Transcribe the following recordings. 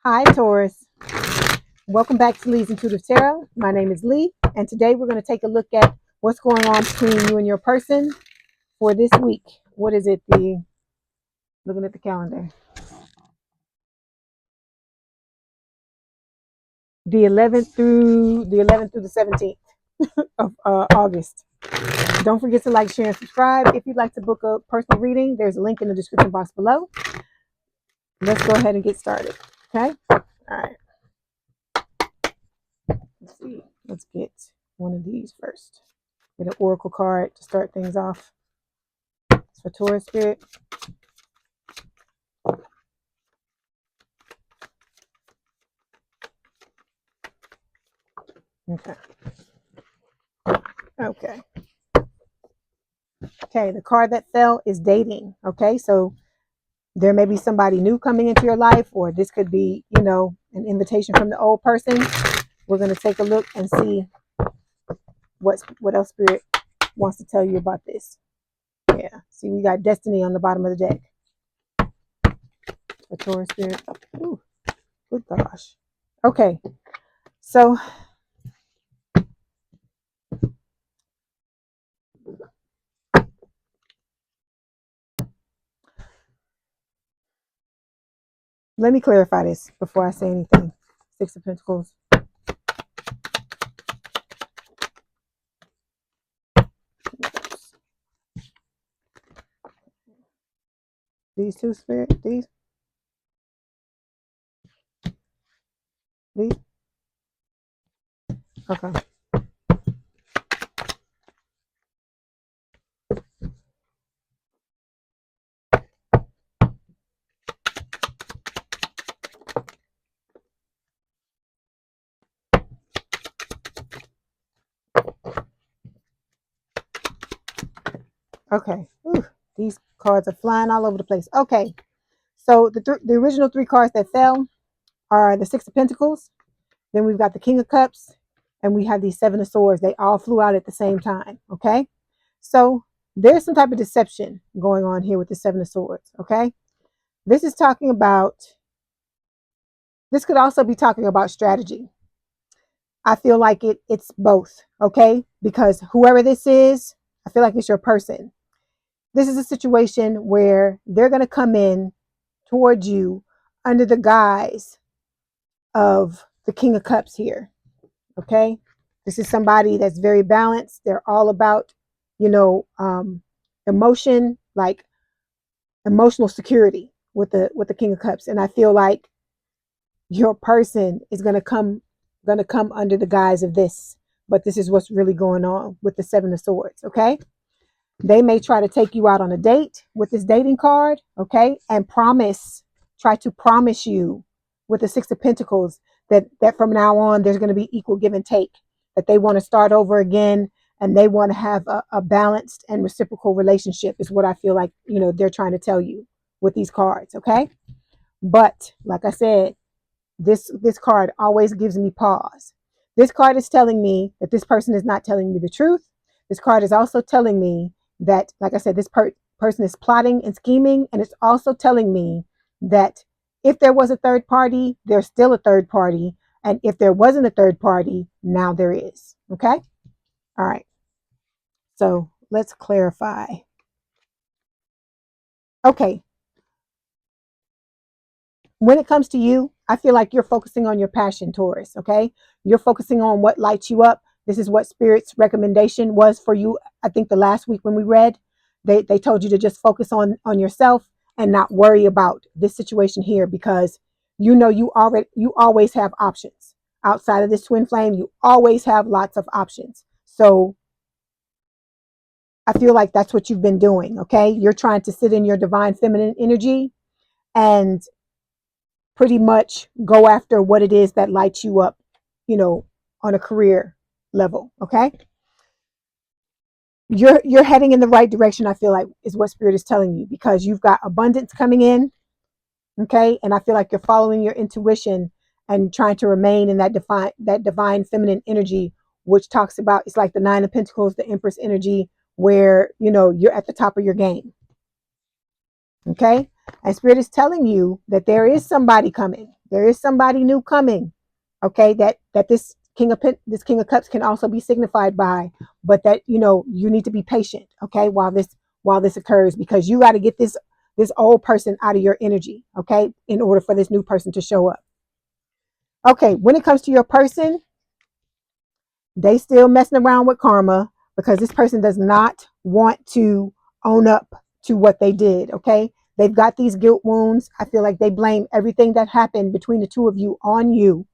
Hi, Taurus. Welcome back to Leigh's Intuitive Tarot. My name is Leigh, and today we're going to take a look at what's going on between you and your person for this week. What is it? Looking at the calendar. The 11th through the 17th of August. Don't forget to like, share, and subscribe. If you'd like to book a personal reading, there's a link in the description box below. Let's go ahead and get started. Okay? All right. Let's see. Let's get one of these first. Get an oracle card to start things off. It's for Taurus spirit. Okay. Okay, the card that fell is dating. Okay, so there may be somebody new coming into your life, or this could be, an invitation from the old person. We're going to take a look and see what else Spirit wants to tell you about this. Yeah, see, we got Destiny on the bottom of the deck. For Taurus Spirit. Ooh, good gosh. Okay, so let me clarify this before I say anything. Six of Pentacles. These two, Spirit. These. Okay. Okay. Ooh, these cards are flying all over the place. Okay. So the original three cards that fell are the Six of Pentacles. Then we've got the King of Cups. And we have these Seven of Swords. They all flew out at the same time. Okay. So there's some type of deception going on here with the Seven of Swords. Okay. This is talking about, this could also be talking about strategy. I feel like it's both. Okay. Because whoever this is, I feel like it's your person. This is a situation where they're going to come in towards you under the guise of the King of Cups here. Okay. This is somebody that's very balanced. They're all about, emotion, like emotional security with the King of Cups. And I feel like your person is going to come under the guise of this. But this is what's really going on with the Seven of Swords. Okay. They may try to take you out on a date with this dating card, okay, and try to promise you with the Six of Pentacles that from now on there's going to be equal give and take, that they want to start over again and they want to have a balanced and reciprocal relationship is what I feel like, they're trying to tell you with these cards, okay? But like I said, this card always gives me pause. This card is telling me that this person is not telling me the truth. This card is also telling me that, like I said, this person is plotting and scheming. And it's also telling me that if there was a third party, there's still a third party. And if there wasn't a third party, now there is. Okay? All right. So let's clarify. Okay. When it comes to you, I feel like you're focusing on your passion, Taurus. Okay? You're focusing on what lights you up. This is what Spirit's recommendation was for you. I think the last week when we read, they told you to just focus on yourself and not worry about this situation here, because you always have options. Outside of this twin flame, you always have lots of options. So I feel like that's what you've been doing, okay? You're trying to sit in your divine feminine energy and pretty much go after what it is that lights you up, on a career level, okay? You're heading in the right direction, I feel like, is what Spirit is telling you, because you've got abundance coming in, okay? And I feel like you're following your intuition and trying to remain in that divine feminine energy, which talks about, it's like the Nine of Pentacles, the Empress energy, where, you're at the top of your game, okay? And Spirit is telling you that there is somebody coming. There is somebody new coming. Okay, that this King of Cups can also be signified by, but that you need to be patient. Okay, while this occurs, because you got to get this old person out of your energy. Okay, in order for this new person to show up. Okay, when it comes to your person, they still messing around with karma because this person does not want to own up to what they did. Okay, they've got these guilt wounds. I feel like they blame everything that happened between the two of you on you,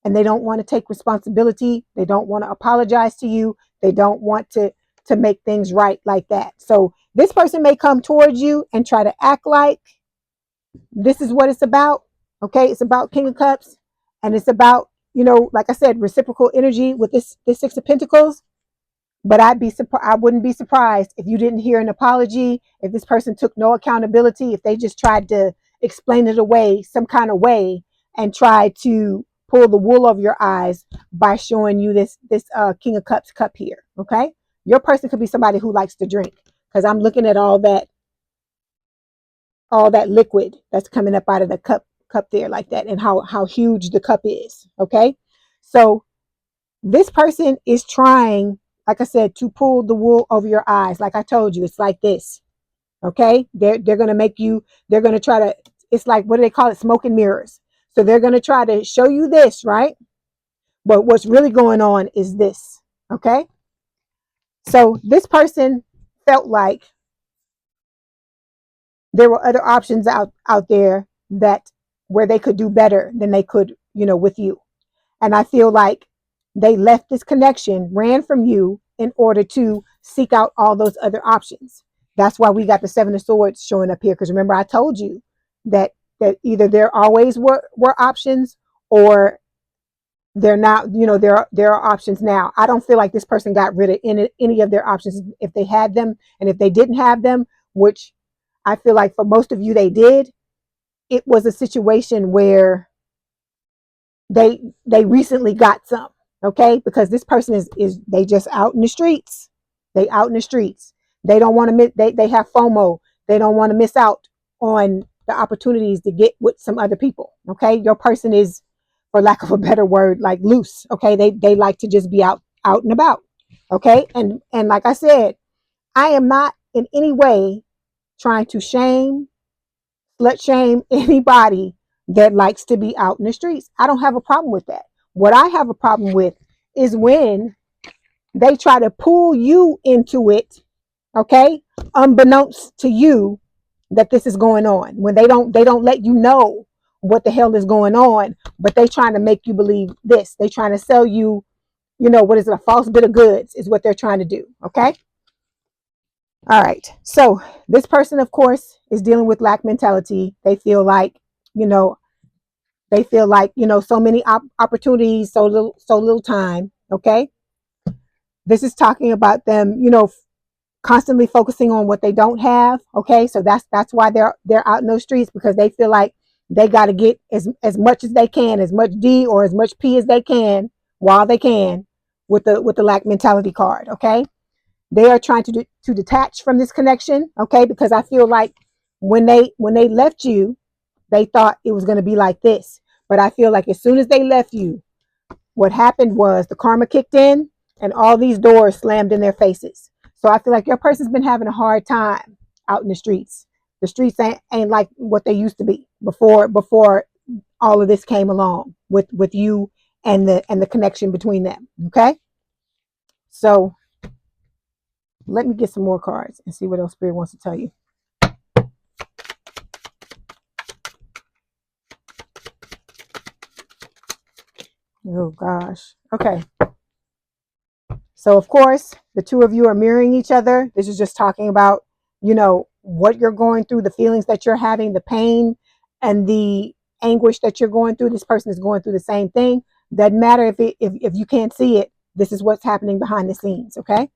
and they don't want to take responsibility. They don't want to apologize to you. They don't want to make things right like that. So this person may come towards you and try to act like this is what it's about. Okay, it's about King of Cups, and it's about, like I said, reciprocal energy with this Six of Pentacles. But I wouldn't be surprised if you didn't hear an apology, if this person took no accountability, if they just tried to explain it away some kind of way and tried to pull the wool over your eyes by showing you this King of Cups cup here. Okay, your person could be somebody who likes to drink, because I'm looking at all that liquid that's coming up out of the cup there like that, and how huge the cup is. Okay, so this person is trying, like I said, to pull the wool over your eyes. Like I told you, it's like this. Okay, they're going to make you, they're going to try to, it's like, what do they call it? Smoke and mirrors. So they're going to try to show you this, right? But what's really going on is this. Okay, so this person felt like there were other options out there that where they could do better than they could, with you. And I feel like they left this connection, ran from you in order to seek out all those other options. That's why we got the Seven of Swords showing up here. Because remember, I told you that either there always were options, or they're not, there are options now. I don't feel like this person got rid of any of their options if they had them. And if they didn't have them, which I feel like for most of you they did, it was a situation where they recently got some. Okay, because this person is they just out in the streets. They out in the streets. They don't want to miss, they have FOMO. They don't want to miss out on the opportunities to get with some other people. Okay, your person is, for lack of a better word, like loose. Okay, they like to just be out and about. Okay, and like I said, I am not in any way trying to slut shame anybody that likes to be out in the streets. I don't have a problem with that. What I have a problem with is when they try to pull you into it, okay, unbeknownst to you that this is going on. When they don't let you know what the hell is going on, but they trying to make you believe this. They trying to sell you, what is it, a false bit of goods is what they're trying to do, okay? All right. So this person, of course, is dealing with lack mentality. They feel like, so many opportunities, so little time. Okay. This is talking about them, constantly focusing on what they don't have. Okay. So that's why they're out in those streets, because they feel like they got to get as much as they can, as much D or as much P as they can while they can with the lack mentality card. Okay. They are trying to detach from this connection, okay? Because I feel like when they left you, they thought it was going to be like this. But I feel like as soon as they left you, what happened was the karma kicked in and all these doors slammed in their faces. So I feel like your person's been having a hard time out in the streets. The streets ain't like what they used to be before all of this came along with you and the connection between them, okay? So let me get some more cards and see what else Spirit wants to tell you. Oh, gosh. Okay. So, of course, the two of you are mirroring each other. This is just talking about, what you're going through, the feelings that you're having, the pain and the anguish that you're going through. This person is going through the same thing. Doesn't matter if you can't see it. This is what's happening behind the scenes, okay?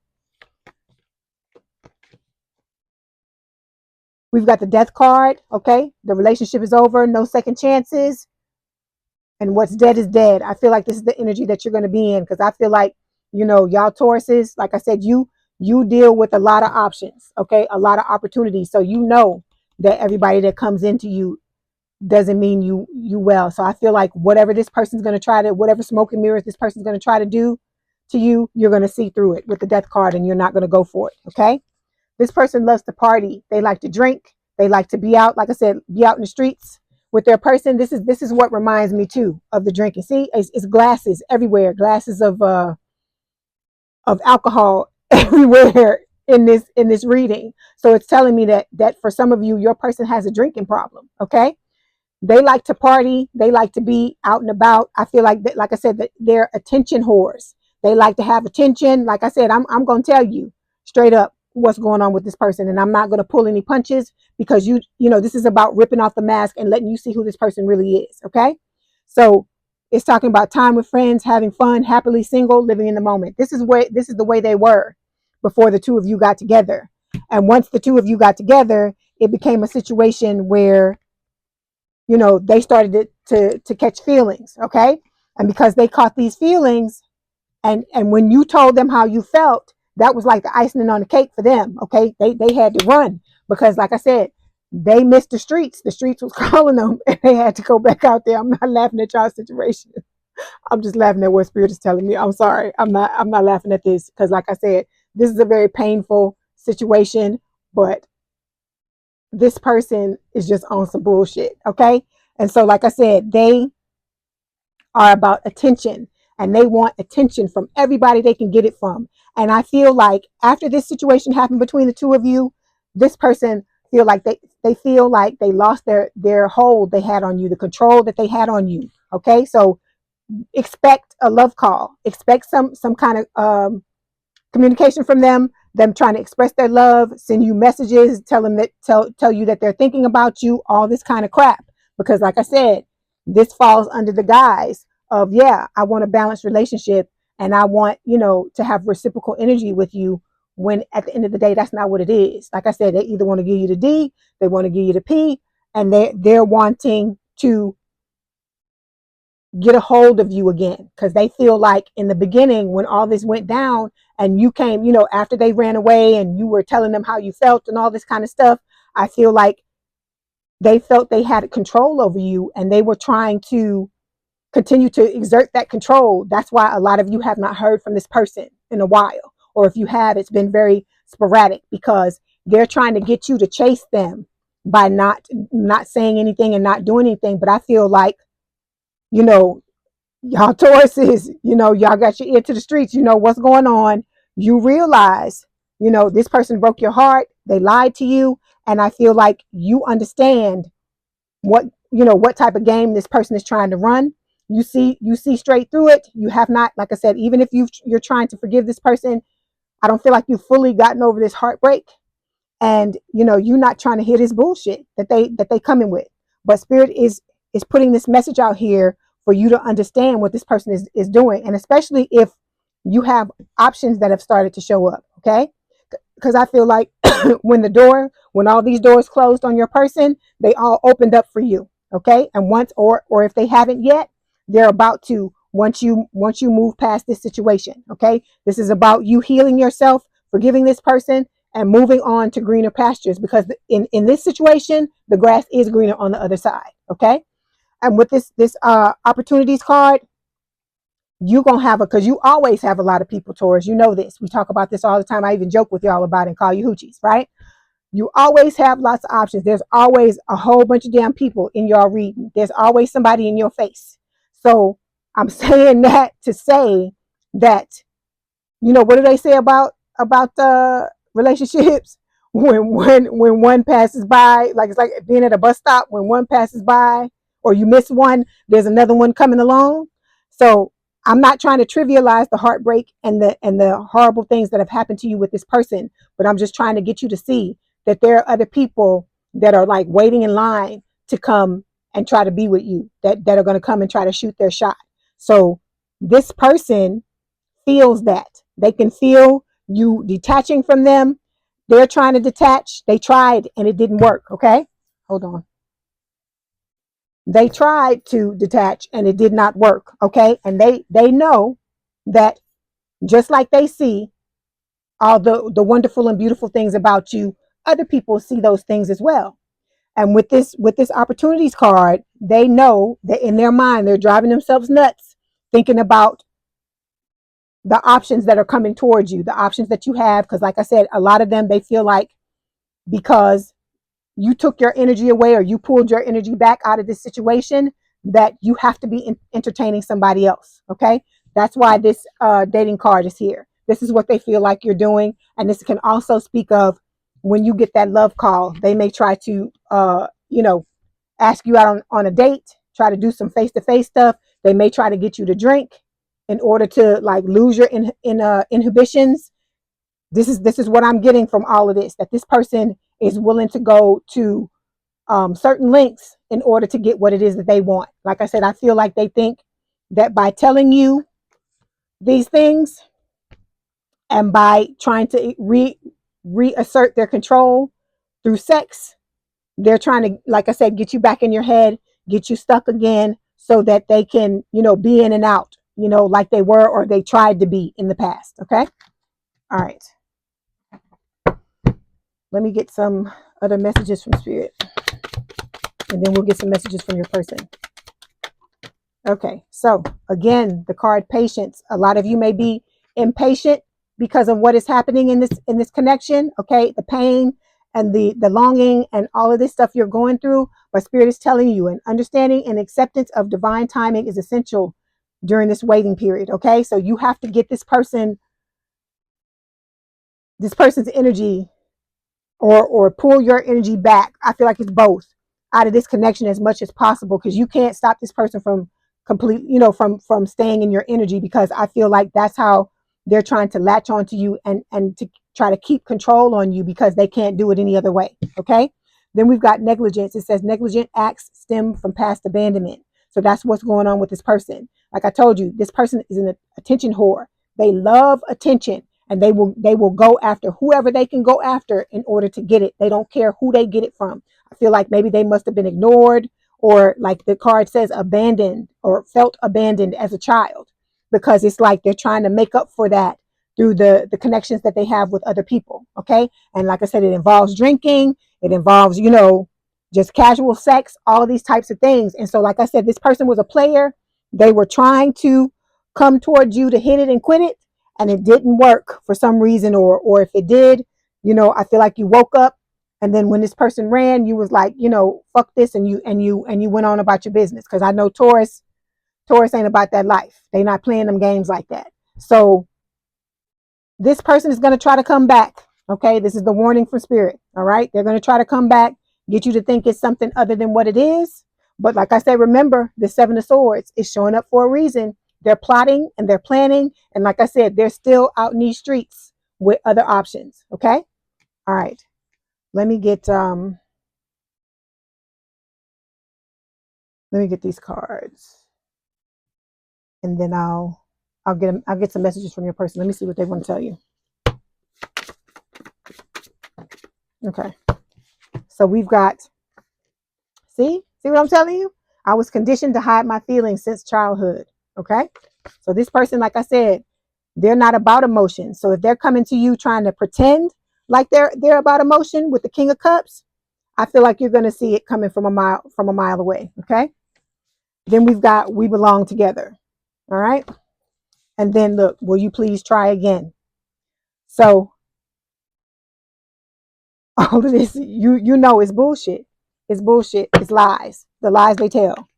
We've got the Death card, okay? The relationship is over, no second chances. And what's dead is dead. I feel like this is the energy that you're going to be in, because I feel like, y'all Tauruses, like I said, you deal with a lot of options, okay? A lot of opportunities. So that everybody that comes into you doesn't mean you well. So I feel like whatever this person's going to try to, whatever smoke and mirrors this person's going to try to do to you, you're going to see through it with the death card, and you're not going to go for it. Okay. This person loves to party. They like to drink. They like to be out. Like I said, be out in the streets with their person. This is what reminds me too of the drinking. See, it's glasses everywhere. Glasses of alcohol everywhere in this reading. So it's telling me that for some of you, your person has a drinking problem. Okay. They like to party. They like to be out and about. I feel like that, like I said, that they're attention whores. They like to have attention. Like I said, I'm going to tell you straight up what's going on with this person, and I'm not going to pull any punches, because you know this is about ripping off the mask and letting you see who this person really is. Okay, so it's talking about time with friends, having fun, happily single, living in the moment. This is the way they were before the two of you got together, and once the two of you got together, it became a situation where, you know, they started to catch feelings. Okay, and because they caught these feelings, and when you told them how you felt, that was like the icing on the cake for them. Okay, they had to run, because like I said, they missed the streets. The streets was calling them, and they had to go back out there. I'm not laughing at y'all situation. I'm just laughing at what spirit is telling me. I'm sorry. I'm not laughing at this, because like I said, this is a very painful situation, but this person is just on some bullshit. Okay, and so like I said, they are about attention, and they want attention from everybody they can get it from. And I feel like after this situation happened between the two of you, this person feel like they feel like they lost their hold they had on you, the control that they had on you. Okay, so expect a love call, expect some kind of communication from them trying to express their love, send you messages, tell you that they're thinking about you, all this kind of crap. Because like I said, this falls under the guise of, yeah, I want a balanced relationship, and I want, you know, to have reciprocal energy with you, when at the end of the day, that's not what it is. Like I said, they either want to give you the D, they want to give you the P, and they're wanting to get a hold of you again, because they feel like in the beginning, when all this went down and you came, you know, after they ran away and you were telling them how you felt and all this kind of stuff, I feel like they felt they had control over you, and they were trying to continue to exert that control. That's why a lot of you have not heard from this person in a while, or if you have, it's been very sporadic, because they're trying to get you to chase them by not saying anything and not doing anything. But I feel like, you know, y'all Tauruses, you know, y'all got your ear to the streets, you know what's going on. You realize, you know, this person broke your heart, they lied to you, and I feel like you understand what, you know, what type of game this person is trying to run. You see straight through it. You have not, like I said, even if you're trying to forgive this person, I don't feel like you've fully gotten over this heartbreak. And you know, you're not trying to hear this bullshit that they come in with. But spirit is putting this message out here for you to understand what this person is doing, and especially if you have options that have started to show up. Okay, because I feel like when all these doors closed on your person, they all opened up for you. Okay, and once, or if they haven't yet, they're about to, once you move past this situation. Okay, this is about you healing yourself, forgiving this person, and moving on to greener pastures, because in this situation, the grass is greener on the other side. Okay, and with this opportunities card, you gonna have because you always have a lot of people, Taurus. You know this. We talk about this all the time. I even joke with y'all about it and call you hoochies, right? You always have lots of options. There's always a whole bunch of damn people in your reading. There's always somebody in your face. So I'm saying that to say that, you know, what do they say about relationships? When one passes by, like it's like being at a bus stop. When one passes by, or you miss one, there's another one coming along. So I'm not trying to trivialize the heartbreak and the horrible things that have happened to you with this person, but I'm just trying to get you to see that there are other people that are like waiting in line to come and try to be with you, that are going to come and try to shoot their shot. So this person feels that. They can feel you detaching from them. They're trying to detach. They tried and it didn't work. Okay, hold on. They tried to detach and it did not work. Okay, and they know that, just like they see all the wonderful and beautiful things about you, other people see those things as well. And with this opportunities card, they know that in their mind, they're driving themselves nuts, thinking about the options that are coming towards you, the options that you have. Because like I said, a lot of them, they feel like because you took your energy away or you pulled your energy back out of this situation, that you have to be entertaining somebody else. Okay. That's why this dating card is here. This is what they feel like you're doing. And this can also speak of when you get that love call, they may try to, ask you out on a date, try to do some face-to-face stuff. They may try to get you to drink in order to like lose your inhibitions. This is what I'm getting from all of this, that this person is willing to go to certain lengths in order to get what it is that they want. Like I said, I feel like they think that by telling you these things and by trying to reassert their control through sex, they're trying to, like I said, get you back in your head, get you stuck again so that they can, be in and out, like they were or they tried to be in the past. Okay. All right. Let me get some other messages from Spirit, and then we'll get some messages from your person. Okay, so again, the card patience. A lot of you may be impatient because of what is happening in this connection. Okay, the pain and the longing and all of this stuff you're going through. But Spirit is telling you, an understanding and acceptance of divine timing is essential during this waiting period. Okay, so you have to get this person's energy, or pull your energy back. I feel like it's both, out of this connection as much as possible, because you can't stop this person from from staying in your energy, because I feel like that's how they're trying to latch onto you and to try to keep control on you, because they can't do it any other way. Okay. Then we've got negligence. It says negligent acts stem from past abandonment. So that's what's going on with this person. Like I told you, this person is an attention whore. They love attention. And they will go after whoever they can go after in order to get it. They don't care who they get it from. I feel like maybe they must have been ignored, or like the card says, abandoned, or felt abandoned as a child, because it's like they're trying to make up for that through the connections that they have with other people. Okay. And like I said, it involves drinking. It involves, just casual sex, all of these types of things. And so, like I said, this person was a player. They were trying to come towards you to hit it and quit it, and it didn't work for some reason, or if it did, I feel like you woke up, and then when this person ran, you was like, fuck this, and you went on about your business. Because I know Taurus ain't about that life. They not playing them games like that. So this person is going to try to come back. Okay, this is the warning from Spirit. All right, they're going to try to come back, get you to think it's something other than what it is. But like I said, remember, the Seven of Swords is showing up for a reason. They're plotting and they're planning. And like I said, they're still out in these streets with other options. Okay. All right. Let me get these cards, and then I'll get some messages from your person. Let me see what they want to tell you. Okay. So we've got, see what I'm telling you? I was conditioned to hide my feelings since childhood. Okay. So this person, like I said, they're not about emotion. So if they're coming to you trying to pretend like they're about emotion with the King of Cups, I feel like you're going to see it coming from a mile away. Okay. Then we've got we belong together. All right. And then look, will you please try again? So all of this, you know, it's bullshit. It's bullshit. It's lies. The lies they tell.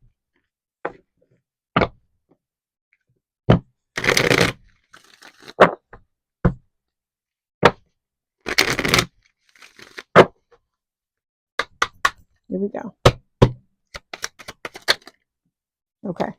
Here we go. Okay.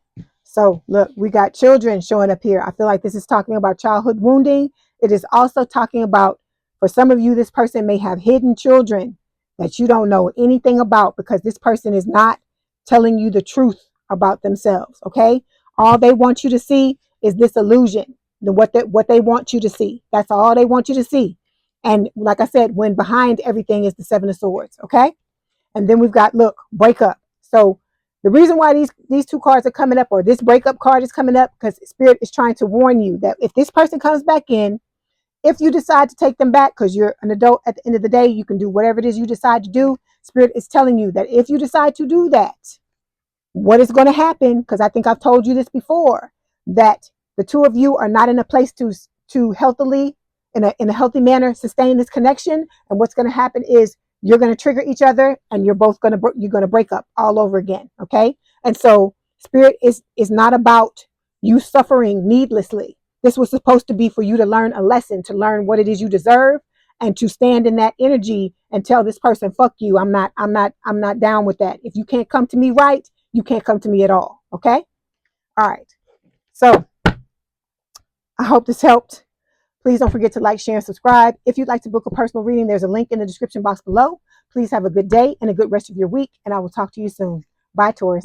So look, we got children showing up here. I feel like this is talking about childhood wounding. It is also talking about, for some of you, this person may have hidden children that you don't know anything about, because this person is not telling you the truth about themselves. Okay. All they want you to see is this illusion, what they want you to see. That's all they want you to see. And like I said, when behind everything is the Seven of Swords. Okay. And then we've got, look, breakup. So the reason why these two cards are coming up, or this breakup card is coming up, because Spirit is trying to warn you that if this person comes back in, if you decide to take them back, because you're an adult at the end of the day, you can do whatever it is you decide to do. Spirit is telling you that if you decide to do that, what is going to happen, because I think I've told you this before, that the two of you are not in a place to healthily, in a healthy manner, sustain this connection. And what's going to happen is you're going to trigger each other, and you're going to break up all over again. Okay. And so Spirit is not about you suffering needlessly. This was supposed to be for you to learn a lesson, to learn what it is you deserve, and to stand in that energy and tell this person, fuck you. I'm not down with that. If you can't come to me right, you can't come to me at all. Okay. All right. So I hope this helped. Please don't forget to like, share, and subscribe. If you'd like to book a personal reading, there's a link in the description box below. Please have a good day and a good rest of your week, and I will talk to you soon. Bye, Taurus.